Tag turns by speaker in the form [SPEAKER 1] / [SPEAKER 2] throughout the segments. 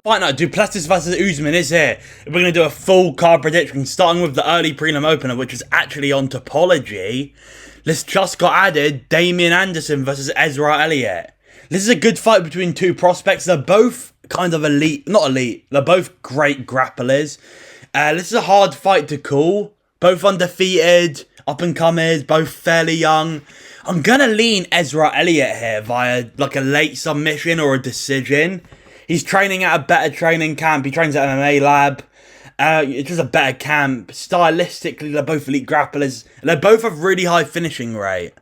[SPEAKER 1] Fight night, Plessis versus Usman is here. We're going to do a full card prediction, starting with the early prelim opener, which is actually on Topology. This just got added, Damian Anderson versus Ezra Elliott. This is a good fight between two prospects. They're both kind of elite, not elite, they're both great grapplers. This is a hard fight to call. Both undefeated, up-and-comers, both fairly young. I'm going to lean Ezra Elliott here via like a late submission or a decision. He's training at a better training camp. He trains at MMA Lab. It's just a better camp. Stylistically, they're both elite grapplers. They both have really high finishing rate.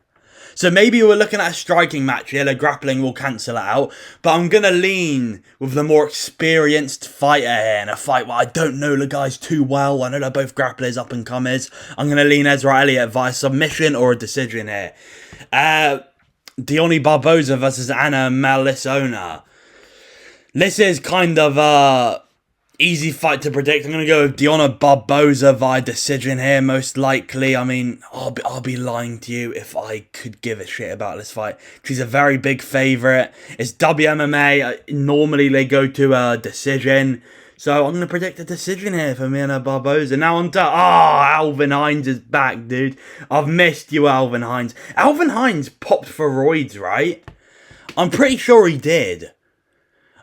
[SPEAKER 1] So maybe we're looking at a striking match here. The grappling will cancel it out. But I'm going to lean with the more experienced fighter here in a fight where I don't know the guys too well. I know they're both grapplers, up-and-comers. I'm going to lean Ezra Elliott via submission or a decision here. Diony Barboza versus Anna Melisona. This is kind of a easy fight to predict. I'm going to go with Diony Barboza via decision here, most likely. I mean, I'll be lying to you if I could give a shit about this fight. She's a very big favourite. It's WMMA. Normally they go to a decision. So I'm going to predict a decision here for Diony Barboza. Now on to... Alvin Hines is back, dude. I've missed you, Alvin Hines. Alvin Hines popped for roids, right? I'm pretty sure he did.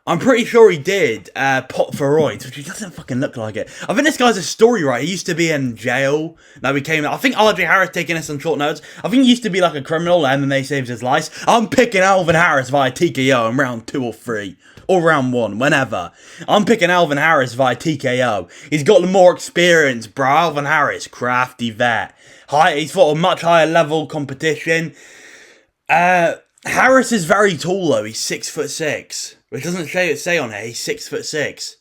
[SPEAKER 1] Pop for roids, which he doesn't fucking look like it. I think this guy's a story, right? He used to be in jail. Now he came out. I think RJ Harris taking this on short notes. I think he used to be like a criminal. MMA saves his life. I'm picking Alvin Harris via TKO in round 2 or 3. Or round 1, whenever. I'm picking Alvin Harris via TKO. He's got the more experience, bro. Alvin Harris, crafty vet. He's fought a much higher level competition. Harris is very tall though. He's 6'6". Which doesn't say on here, he's 6'6".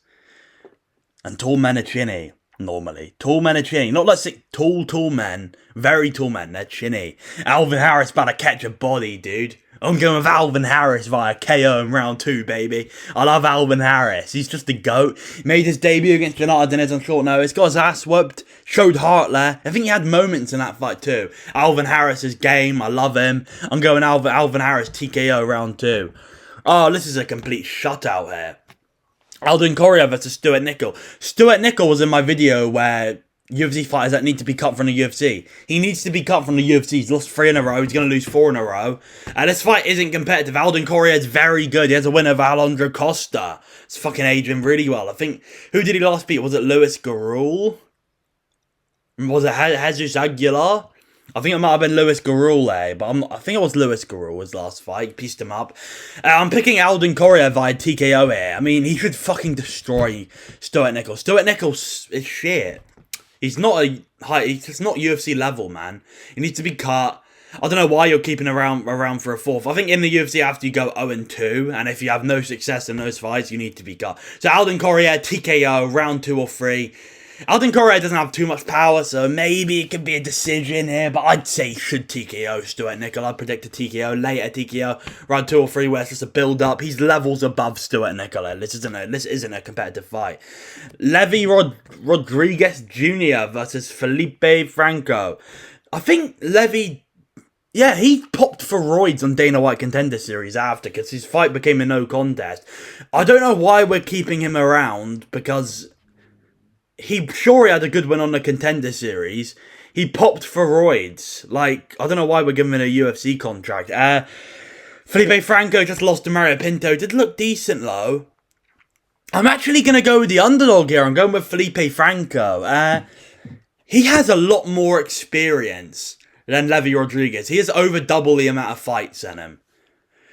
[SPEAKER 1] And tall men are chinny, normally. Tall men are chinny. Not like tall men. Very tall men, they're chinny. Alvin Harris about to catch a body, dude. I'm going with Alvin Harris via KO in round 2, baby. I love Alvin Harris. He's just a GOAT. He made his debut against Jonathan Dinez on short notice. Got his ass whooped. Showed heart there. I think he had moments in that fight too. Alvin Harris's game. I love him. I'm going Alvin Harris TKO round 2. Oh, this is a complete shutout here. Alden Correa versus Stuart Nickel. Stuart Nickel was in my video where UFC fighters that need to be cut from the UFC. He needs to be cut from the UFC. He's lost 3 in a row. He's going to lose 4 in a row. And this fight isn't competitive. Alden Correa is very good. He has a win over Alondra Costa. It's fucking aging really well. I think, who did he last beat? Was it Luis Garul? Was it Jesus Aguilar? I think it might have been Luis Garul there, but I think it was Luis Garul his last fight. He pieced him up. I'm picking Alden Correa via TKO here. I mean, he should fucking destroy Stuart Nickel. Stuart Nickel is shit. He's not he's not UFC level, man. He needs to be cut. I don't know why you're keeping around for a 4th. I think in the UFC after you go 0-2, and if you have no success in those fights, you need to be cut. So Alden Correa, TKO, round 2 or 3. Alden Correa doesn't have too much power, so maybe it could be a decision here, but I'd say he should TKO Stuart Nickel. I'd predict a TKO, later TKO, round 2 or 3, where it's just a build-up. He's levels above Stuart Nickel. This isn't a competitive fight. Levy Rodriguez Jr. versus Felipe Franco. I think Levy... Yeah, he popped for roids on Dana White Contender Series after, because his fight became a no contest. I don't know why we're keeping him around, because... he had a good win on the Contender Series. He popped for roids. Like, I don't know why we're giving him a UFC contract. Felipe Franco just lost to Mario Pinto. Did look decent, though. I'm actually going to go with the underdog here. I'm going with Felipe Franco. He has a lot more experience than Levy Rodriguez. He has over double the amount of fights in him.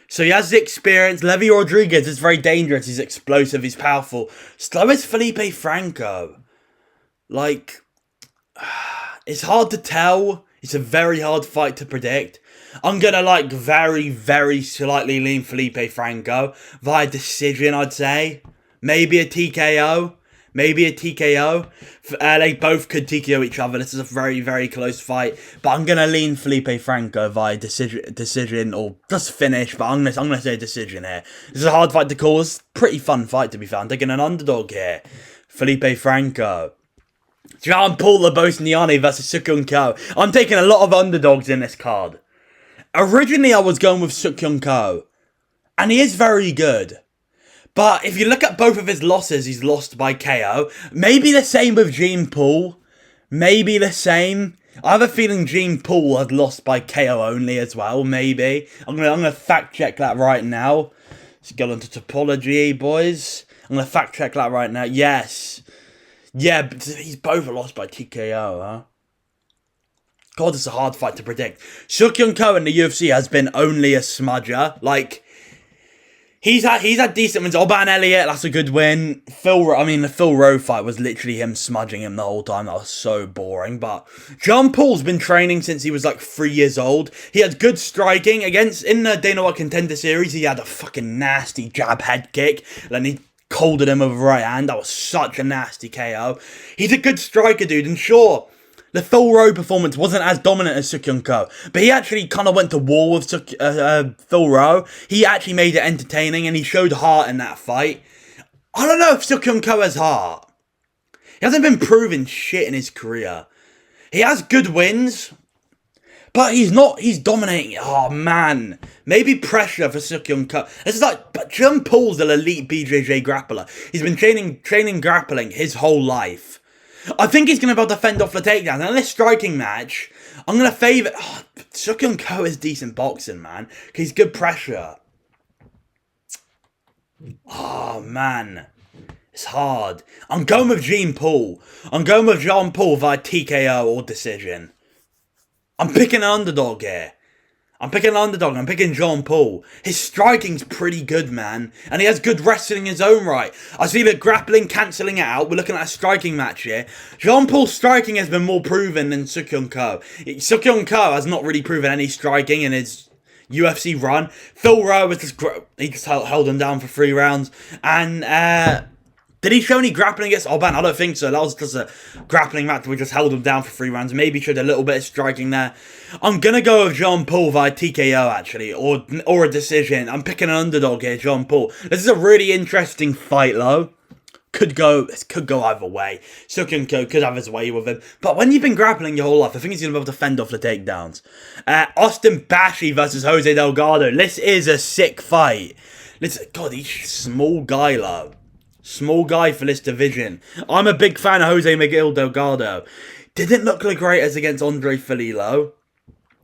[SPEAKER 1] So he has the experience. Levy Rodriguez is very dangerous. He's explosive. He's powerful. So is Felipe Franco. Like, it's hard to tell. It's a very hard fight to predict. I'm going to, very, very slightly lean Felipe Franco. Via decision, I'd say. Maybe a TKO. They both could TKO each other. This is a very, very close fight. But I'm going to lean Felipe Franco via decision or just finish. But I'm going to say decision here. This is a hard fight to call. It's a pretty fun fight to be fair. I'm taking an underdog here. Felipe Franco. Jean Paul Labosniani versus Sukhyun Ko. I'm taking a lot of underdogs in this card. Originally, I was going with Sukhyun Ko. And he is very good. But if you look at both of his losses, he's lost by KO. Maybe the same with Gene Paul. Maybe the same. I have a feeling Gene Paul had lost by KO only as well. Maybe. I'm gonna fact check that right now. Let's go into topology, boys. I'm gonna fact check that right now. Yes. Yeah, but he's both lost by TKO, huh? God, it's a hard fight to predict. Seokyeon Ko in the UFC has been only a smudger. Like, he's had decent wins. Oban Elliott, that's a good win. The Phil Rowe fight was literally him smudging him the whole time. That was so boring. But John Paul's been training since he was like 3 years old. He had good striking in the Dana White Contender Series. He had a fucking nasty jab head kick. Then he colded him with a right hand. That was such a nasty KO. He's a good striker, dude. And sure, the Phil Rowe performance wasn't as dominant as Seokyeon Ko, but he actually kind of went to war with Phil Rowe. He actually made it entertaining, and he showed heart in that fight. I don't know if Seokyeon Ko has heart. He hasn't been proving shit in his career. He has good wins, but he's dominating. Oh, man. Maybe pressure for Seokyeon Ko. It's like, but John Paul's an elite BJJ grappler. He's been training grappling his whole life. I think he's going to be able to fend off the takedown. And in this striking match, I'm going to favour... Oh, Seokyeon Ko is decent boxing, man. He's good pressure. Oh, man. It's hard. I'm going with Gene Paul. I'm going with John Paul via TKO or decision. I'm picking an underdog here. I'm picking John Paul. His striking's pretty good, man. And he has good wrestling in his own right. I see the grappling cancelling it out. We're looking at a striking match here. John Paul's striking has been more proven than Seokyeon Ko. Seokyeon Ko has not really proven any striking in his UFC run. Phil Rowe was just held him down for 3 rounds. And did he show any grappling against Oban? I don't think so. That was just a grappling match. We just held him down for 3 rounds. Maybe showed a little bit of striking there. I'm going to go with John Paul via TKO, actually. Or a decision. I'm picking an underdog here, John Paul. This is a really interesting fight, though. Could go either way. Seokyeon Ko could have his way with him. But when you've been grappling your whole life, I think he's going to be able to fend off the takedowns. Austin Bashi versus Jose Delgado. This is a sick fight. God, he's small guy, though. Small guy for this division. I'm a big fan of Jose Miguel Delgado. Didn't look the greatest against Andre Fililo.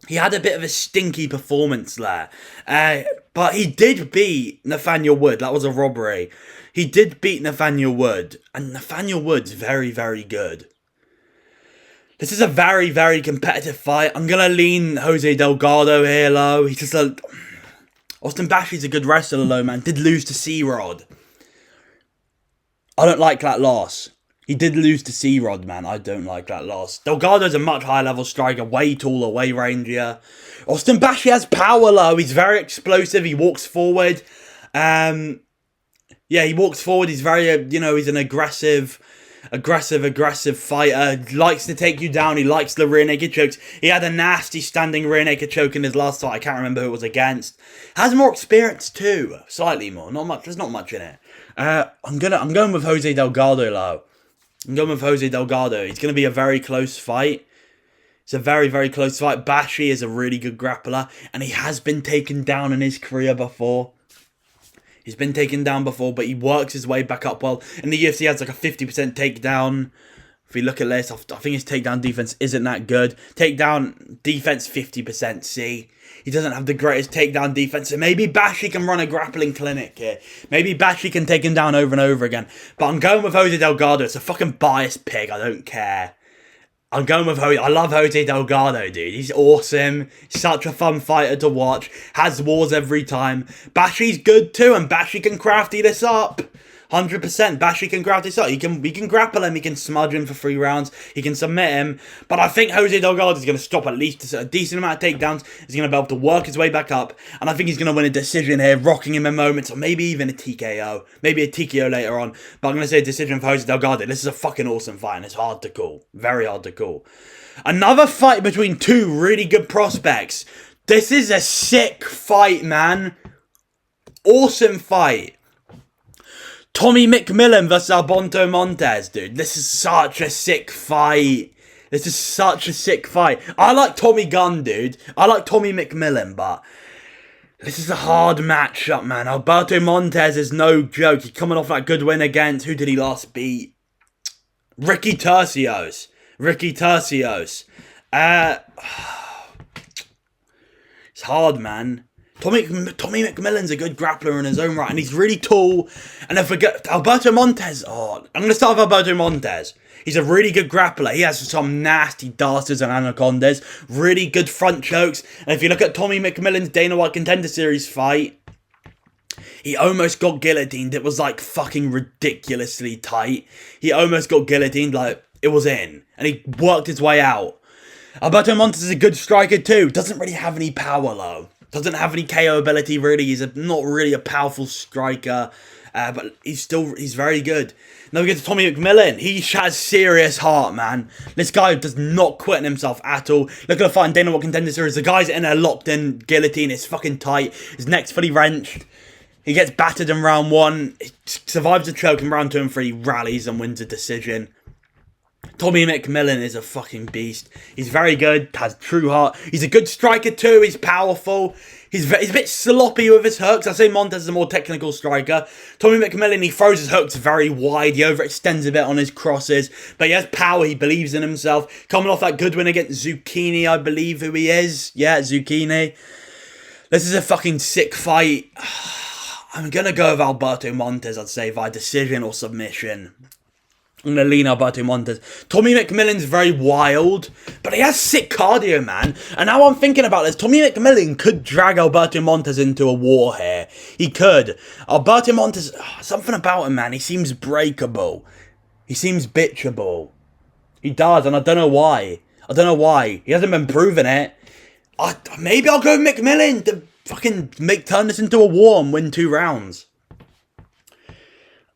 [SPEAKER 1] He had a bit of a stinky performance there. But he did beat Nathaniel Wood. That was a robbery. He did beat Nathaniel Wood. And Nathaniel Wood's very, very good. This is a very, very competitive fight. I'm going to lean Jose Delgado here, though. He's just a... Austin Bashi's a good wrestler, though, man. Did lose to C-Rod. I don't like that loss. He did lose to C-Rod, man. I don't like that loss. Delgado's a much higher level striker. Way taller, way rangier. Austin Bashi has power, though. He's very explosive. He walks forward. Yeah, he walks forward. He's very, he's an aggressive fighter. Likes to take you down. He likes the rear naked chokes. He had a nasty standing rear naked choke in his last fight. I can't remember who it was against. Has more experience too. Slightly more. Not much. There's not much in it. I'm going with Jose Delgado, though. I'm going with Jose Delgado. It's going to be a very close fight. It's a very, very close fight. Bashi is a really good grappler, and he has been taken down in his career before. He's been taken down before, but he works his way back up well. In the UFC, he has like a 50% takedown. If we look at this, I think his takedown defense isn't that good. Takedown defense, 50% C. He doesn't have the greatest takedown defense, so maybe Bashi can run a grappling clinic here. Maybe Bashi can take him down over and over again. But I'm going with Jose Delgado. It's a fucking biased pick. I don't care. I'm going with Jose. I love Jose Delgado, dude. He's awesome. Such a fun fighter to watch. Has wars every time. Bashi's good too, and Bashi can crafty this up. 100%. Bashi can grab this up. We can grapple him. He can smudge him for 3 rounds. He can submit him. But I think Jose Delgado is going to stop at least a decent amount of takedowns. He's going to be able to work his way back up. And I think he's going to win a decision here, rocking him in moments, or maybe even a TKO. Maybe a TKO later on. But I'm going to say a decision for Jose Delgado. This is a fucking awesome fight, and it's hard to call. Very hard to call. Another fight between 2 really good prospects. This is a sick fight, man. Awesome fight. Tommy McMillan versus Albonto Montez, dude. This is such a sick fight. I like Tommy Gunn, dude. I like Tommy McMillan, but This is a hard matchup, man. Alberto Montez is no joke. He's coming off that good win against, who did he last beat? Ricky Tercios. It's hard, man. Tommy McMillan's a good grappler in his own right, and he's really tall. And I forget Alberto Montez. Oh, I'm going to start with Alberto Montez. He's a really good grappler. He has some nasty darters and anacondas. Really good front chokes. And if you look at Tommy McMillan's Dana White Contender Series fight, he almost got guillotined. It was like fucking ridiculously tight. He almost got guillotined, like it was in. And he worked his way out. Alberto Montez is a good striker too. Doesn't really have any power though. Doesn't have any KO ability really. He's not really a powerful striker. But he's very good. Now we get to Tommy McMillan. He has serious heart, man. This guy does not quit on himself at all. Look at the fight in Dana White Contender Series. The guy's in a locked-in guillotine. It's fucking tight. His neck's fully wrenched. He gets battered in round 1. He survives the choke in round 2 and 3. Rallies and wins a decision. Tommy McMillan is a fucking beast. He's very good. Has true heart. He's a good striker too. He's powerful. He's a bit sloppy with his hooks. I say Montez is a more technical striker. Tommy McMillan, he throws his hooks very wide. He overextends a bit on his crosses. But he has power. He believes in himself. Coming off that good win against Zucchini, I believe who he is. Yeah, Zucchini. This is a fucking sick fight. I'm going to go with Alberto Montez, I'd say, via decision or submission. I'm going to lean Alberto Montez. Tommy McMillan's very wild, but he has sick cardio, man. And now I'm thinking about this, Tommy McMillan could drag Alberto Montez into a war here. He could. Alberto Montez, something about him, man. He seems breakable. He seems bitchable. He does, and I don't know why. He hasn't been proving it. Maybe I'll go with McMillan to fucking turn this into a war and win 2 rounds.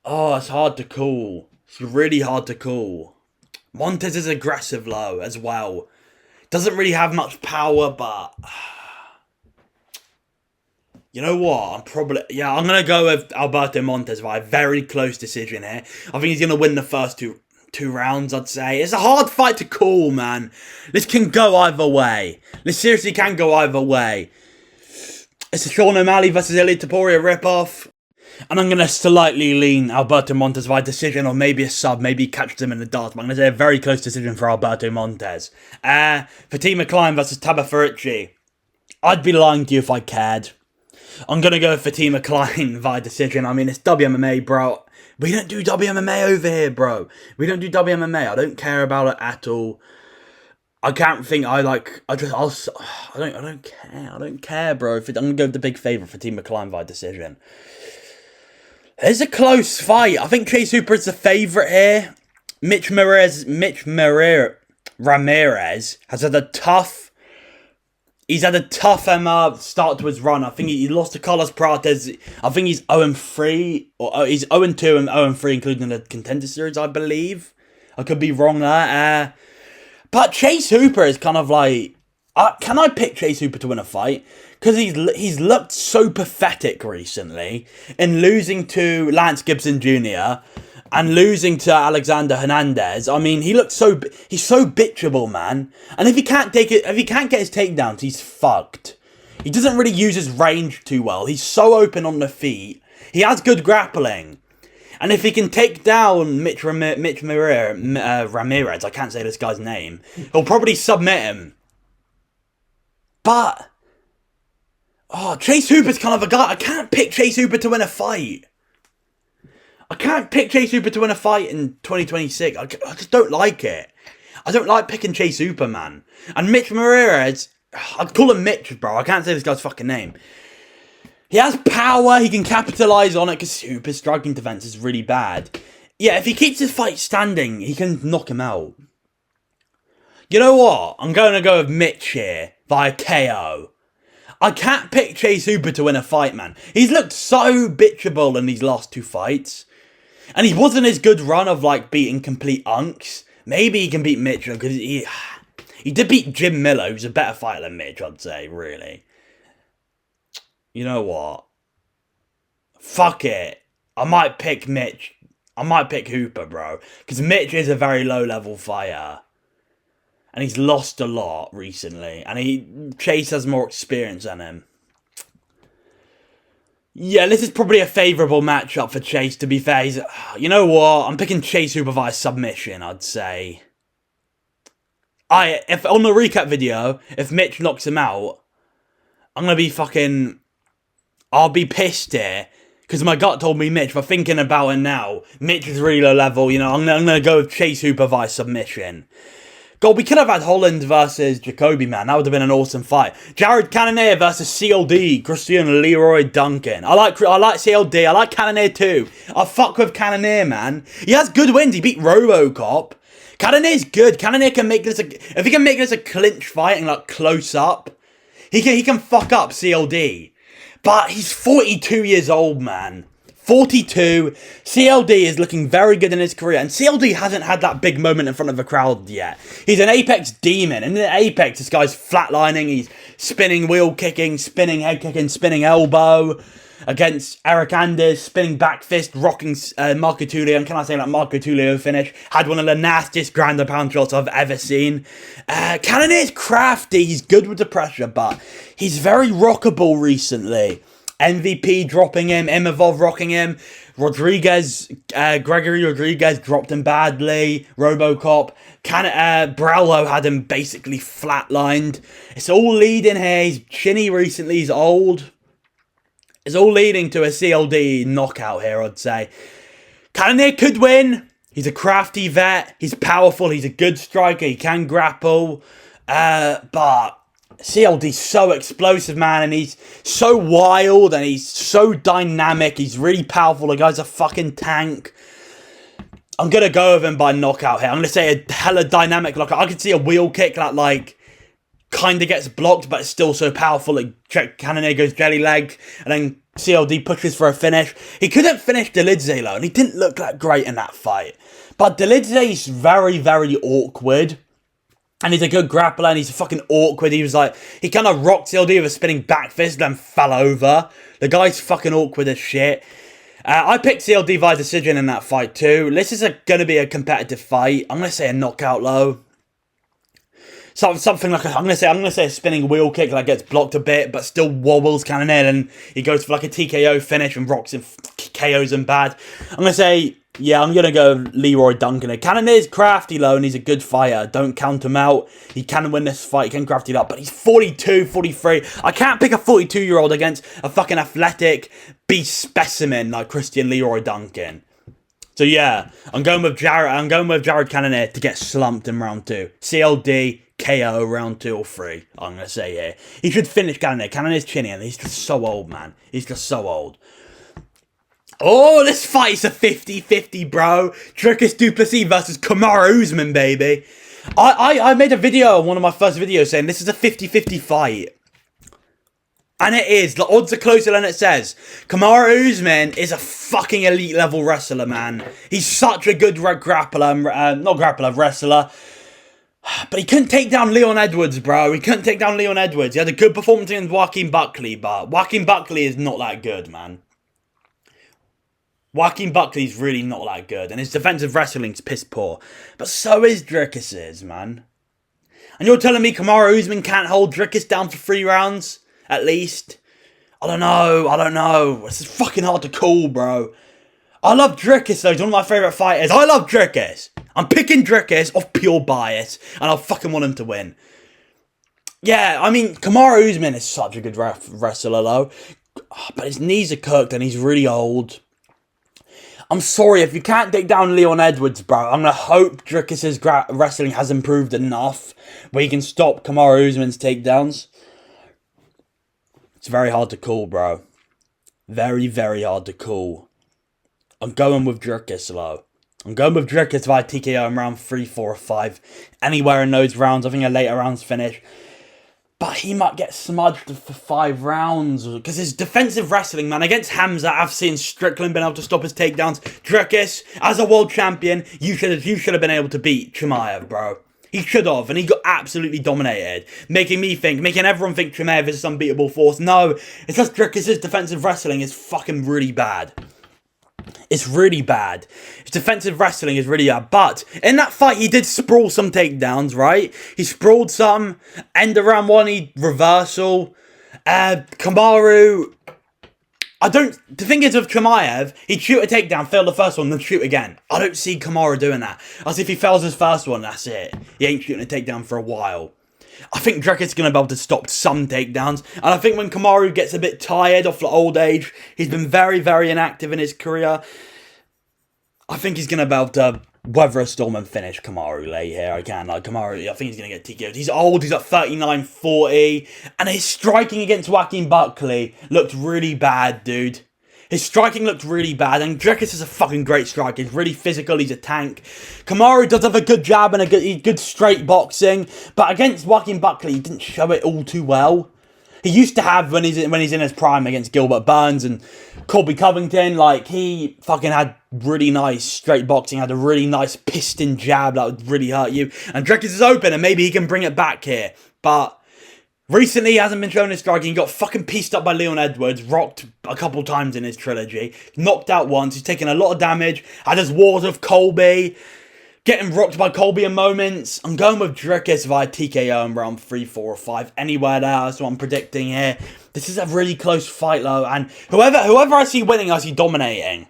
[SPEAKER 1] Oh, it's hard to call. It's really hard to call. Montez is aggressive, though, as well. Doesn't really have much power, but... You know what? I'm going to go with Alberto Montez by a very close decision here. I think he's going to win the first two rounds, I'd say. It's a hard fight to call, man. This can go either way. This seriously can go either way. It's a Sean O'Malley versus Ilia Topuria ripoff. And I'm going to slightly lean Alberto Montez by decision or maybe a sub. Maybe he catches him in the darts. But I'm going to say a very close decision for Alberto Montez. Fatima Klein versus Tabafarici. I'd be lying to you if I cared. I'm going to go with Fatima Klein via decision. I mean, it's WMMA, bro. We don't do WMMA over here, bro. We don't do WMMA. I don't care about it at all. I can't think I don't care, bro. I'm going to go with the big favourite for Fatima Klein via decision. It's a close fight. I think Chase Hooper is the favourite here. Mitch Ramirez has had a tough... He's had a tough start to his run. I think he lost to Carlos Prates. I think he's 0-3. Or he's 0-2 and 0-3, including the Contender Series, I believe. I could be wrong there. But Chase Hooper is kind of like... can I pick Chase Hooper to win a fight? Because he's looked so pathetic recently in losing to Lance Gibson Jr. and losing to Alexander Hernandez. I mean, he's so bitchable, man. And if he can't get his takedowns, he's fucked. He doesn't really use his range too well. He's so open on the feet. He has good grappling. And if he can take down Mitch Ramirez, I can't say this guy's name, he'll probably submit him. But... Chase Hooper's kind of a guy. I can't pick Chase Hooper to win a fight. I can't pick Chase Hooper to win a fight in 2026. I just don't like it. I don't like picking Chase Hooper, man. And Mitch Ramirez, I'd call him Mitch, bro. I can't say this guy's fucking name. He has power. He can capitalise on it because Hooper's striking defence is really bad. Yeah, if he keeps his fight standing, he can knock him out. You know what? I'm going to go with Mitch here via KO. I can't pick Chase Hooper to win a fight, man. He's looked so bitchable in these last 2 fights. And he wasn't his good run of, like, beating complete unks. Maybe he can beat Mitchell, because he did beat Jim Miller, who's a better fighter than Mitch, I'd say, really. You know what? Fuck it. I might pick Mitch. I might pick Hooper, bro. Because Mitch is a very low-level fighter. And he's lost a lot recently. And Chase has more experience than him. Yeah, this is probably a favourable matchup for Chase, to be fair. You know what? I'm picking Chase supervised submission, I'd say. If on the recap video, if Mitch knocks him out, I'm going to be fucking... I'll be pissed here. Because my gut told me Mitch, but thinking about it now, Mitch is really low level, you know, I'm going to go with Chase supervised submission. God, we could have had Holland versus Jacoby, man. That would have been an awesome fight. Jared Cannonier versus CLD, Christian Leroy Duncan. I like CLD. I like Cannonier too. I fuck with Cannonier, man. He has good wins. He beat RoboCop. Cannonier's good. Cannonier can make this if he can make this a clinch fight and like close up, he can fuck up CLD. But he's 42 years old, man. 42. CLD is looking very good in his career, and CLD hasn't had that big moment in front of a crowd yet. He's an Apex demon, and in Apex, this guy's flatlining, he's spinning wheel kicking, spinning head kicking, spinning elbow against Eric Anders, spinning back fist, rocking Marco Tullio, and can I say that Marco Tullio finish? Had one of the nastiest ground and pound shots I've ever seen. Cannonier's crafty, he's good with the pressure, but he's very rockable recently. MVP dropping him, Imavov rocking him, Gregory Rodriguez dropped him badly, RoboCop, Browlo had him basically flatlined. It's all leading here, he's chinny recently, he's old. It's all leading to a CLD knockout here, I'd say. Cannonier could win, he's a crafty vet, he's powerful, he's a good striker, he can grapple, but... CLD's so explosive, man, and he's so wild, and he's so dynamic, he's really powerful, the guy's a fucking tank. I'm gonna go with him by knockout here. I'm gonna say a hella dynamic knockout. I could see a wheel kick that, like, kinda gets blocked, but it's still so powerful, like, Cannonier goes jelly leg, and then CLD pushes for a finish. He couldn't finish Delidze, though, and he didn't look that great in that fight. But Delidze's very, very awkward. And he's a good grappler, and he's fucking awkward. He kind of rocked CLD with a spinning back fist, then fell over. The guy's fucking awkward as shit. I picked CLD via decision in that fight too. This is going to be a competitive fight. I'm going to say a knockout low. Something like I'm going to say a spinning wheel kick that gets blocked a bit, but still wobbles Cannonier, and he goes for like a TKO finish and rocks him, KOs him bad. I'm going to say... Yeah, I'm going to go Leroy Duncan. Cannonier's crafty, low, and he's a good fighter. Don't count him out. He can win this fight. He can crafty it up. But he's 42, 43. I can't pick a 42-year-old against a fucking athletic beast specimen like Christian Leroy Duncan. So, yeah, I'm going with Jared Cannonier to get slumped in round 2. CLD, KO, round 2 or 3, I'm going to say here. He should finish Cannonier. Cannonier's chinny, and he's just so old, man. He's just so old. Oh, this fight's a 50-50, bro. Dricus du Plessis versus Kamaru Usman, baby. I made a video, one of my first videos, saying this is a 50-50 fight. And it is. The odds are closer than it says. Kamaru Usman is a fucking elite level wrestler, man. He's such a good wrestler. But he couldn't take down Leon Edwards, bro. He couldn't take down Leon Edwards. He had a good performance against Joaquin Buckley, but Joaquin Buckley is not that good, man. Joaquin Buckley's really not that good, and his defensive wrestling's piss poor. But so is Dricus's, man. And you're telling me Kamaru Usman can't hold Dricus down for 3 rounds, at least? I don't know. This is fucking hard to call, bro. I love Dricus, though. He's one of my favourite fighters. I love Dricus. I'm picking Dricus off pure bias, and I fucking want him to win. Yeah, I mean, Kamaru Usman is such a good wrestler, though. But his knees are cooked, and he's really old. I'm sorry, if you can't take down Leon Edwards, bro, I'm going to hope Dricus's wrestling has improved enough where he can stop Kamaru Usman's takedowns. It's very hard to call, bro. Very, very hard to call. I'm going with Dricus, though. I'm going with Dricus via TKO in round 3, 4, or 5. Anywhere in those rounds. I think a later rounds finish. But he might get smudged for 5 rounds. Because his defensive wrestling, man. Against Hamza, I've seen Strickland been able to stop his takedowns. Dricus, as a world champion, you should have been able to beat Chimaev, bro. He should have. And he got absolutely dominated. Making everyone think Chimaev is this unbeatable force. No, it's just Dricus's defensive wrestling is fucking really bad. It's really bad. His defensive wrestling is really bad. But in that fight, he did sprawl some takedowns, right? He sprawled some. End of round 1, he reversal. Kamaru, The thing is with Chimaev, he'd shoot a takedown, fail the first one, then shoot again. I don't see Kamaru doing that. As if he fails his first one, that's it. He ain't shooting a takedown for a while. I think Drekis going to be able to stop some takedowns. And I think when Kamaru gets a bit tired off the old age, he's been very, very inactive in his career. I think he's going to be able to weather a storm and finish Kamaru late here. Kamaru, I think he's going to get TKO'd. He's old, he's at 39, 40. And his striking against Joaquin Buckley looked really bad, dude. His striking looked really bad, and Drekis is a fucking great striker. He's really physical, he's a tank. Kamaru does have a good jab and a good straight boxing, but against Joaquin Buckley, he didn't show it all too well. He used to have, when he's in his prime against Gilbert Burns and Colby Covington, like, he fucking had really nice straight boxing, had a really nice piston jab that would really hurt you. And Drekis is open, and maybe he can bring it back here, but recently, he hasn't been showing his striking. He got fucking pieced up by Leon Edwards, rocked a couple times in his trilogy, knocked out once. He's taken a lot of damage. Had his wars with Colby, getting rocked by Colby in moments. I'm going with Drekis via TKO in round 3, 4, or 5. Anywhere there, that's what I'm predicting here. This is a really close fight, though, and whoever I see winning, I see dominating.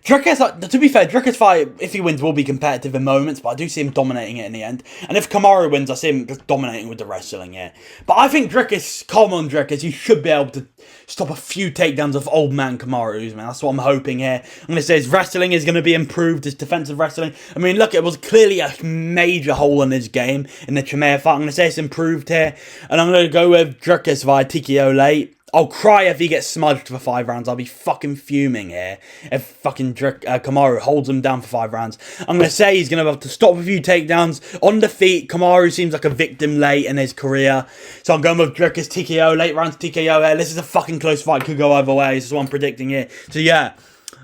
[SPEAKER 1] Drekis, to be fair, Drekis' fight, if he wins, will be competitive in moments, but I do see him dominating it in the end. And if Kamaru wins, I see him just dominating with the wrestling here. But I think Drekis, come on Drekis, you should be able to stop a few takedowns of old man Kamaru Usman. That's what I'm hoping here. I'm going to say his wrestling is going to be improved, his defensive wrestling. I mean, look, it was clearly a major hole in his game in the Chimaev fight. I'm going to say it's improved here. And I'm going to go with Drekis via TKO late. I'll cry if he gets smudged for 5 rounds. I'll be fucking fuming here if fucking Kamaru holds him down for 5 rounds. I'm going to say he's going to have to stop a few takedowns. On the feet, Kamaru seems like a victim late in his career. So I'm going with Drekis TKO, late rounds TKO here. This is a fucking close fight. Could go either way. This is what I'm predicting here. So yeah,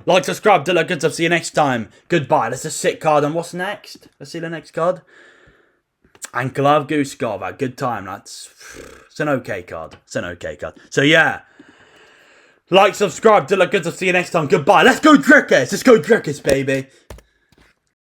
[SPEAKER 1] like, subscribe, do look good stuff. See you next time. Goodbye. That's a sick card. And what's next? Let's see the next card. Ankalaev Guskov at good time. It's an okay card. So yeah. Like, subscribe, do look good. I'll see you next time. Goodbye. Let's go Drekis. Let's go Drekis, baby.